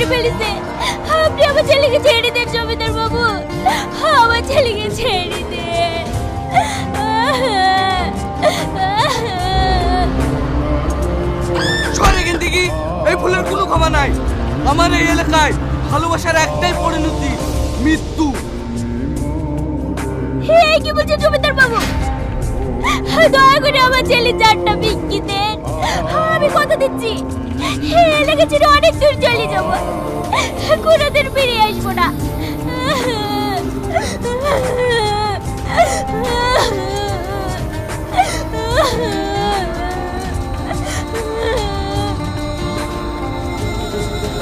মেরে ফেলেছে। আপনি আমার ছেলেকে ছেড়ে দেন জমিদার বাবু, আমার ছেলেকে ছেড়ে দেন। সর এখান থেকে, এই ফুলের কোনো ক্ষমা নাই। আমার এই এলাকায় ভালোবাসার একটাই পরিণতি, মৃত্যু। এই কি বলছেন জমিদার বাবু? দয়া করে আমার ছেলে চারটা বিক্রি দেন, আমি কথা দিচ্ছি এই এলাকা ছেড়ে অনেক দূর চলে যাব, কোনোদিন ফিরে আসবো না।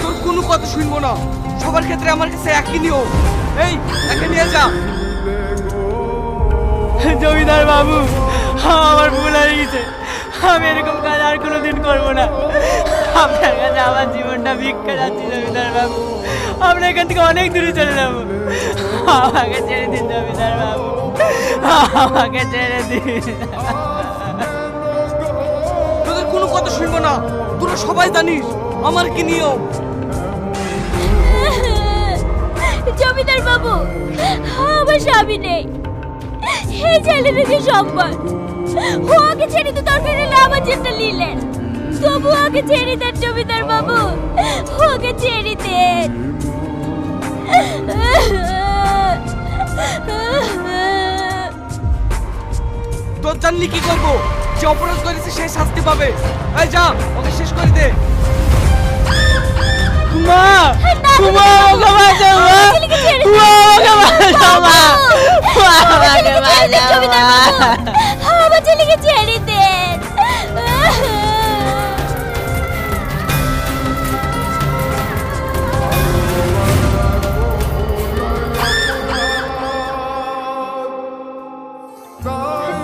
তোর কোনো কথা শুনবো না, সবার ক্ষেত্রে আমার কাছে একই নিয়ম। এই একে নিয়ে যা। জমিদার বাবু, আমার ভুল হয়ে গেছে, আমি এরকম কাজ আর কোনোদিন করবো না। আপনার কাছে আমার জীবনটা ভিক্ষা যাচ্ছে জমিদার বাবু, আমরা এখান থেকে অনেক দূরে চলে যাবো। আমাকে ছেড়ে দিন জমিদার বাবু, আমাকে ছেড়ে দিন। তোদের কোনো কথা শুনবো না, তোরা সবাই জানিস আমার কি নিয়ম। জমিদার বাবু, আমার স্বামী নেই, এই ছেলের যে সম্পদ, ওকে ছেড়ে তো দরকার হলে আমার জন্য নিলেন, তবু ওকে ছেড়ে দেন জমিদার বাবু, ওকে ছেড়ে দেন। তোর জানলি কি করবো? যে অপরাধ করেছে সে শাস্তি পাবে। এই যা, ওকে শেষ করে দে। মা, মা আমাকে বাঁচাও, মা, মা আমাকে বাঁচাও, মা, মা আমাকে বাঁচাও, মা। আমার ছেলেকে ছেড়ে দেন।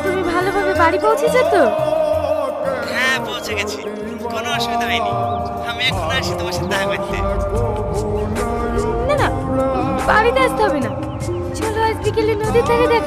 তুমি ভালোভাবে বাড়ি পৌঁছেছো তো? হ্যাঁ, পৌঁছে গেছি, কোনো অসুবিধা হয়নি। আমি এখন আসি তোমার সাথে দেখা করতে। না না, বাড়িতে আসতে হবে না, চলো আজ বিকেলে নদী থেকে দেখা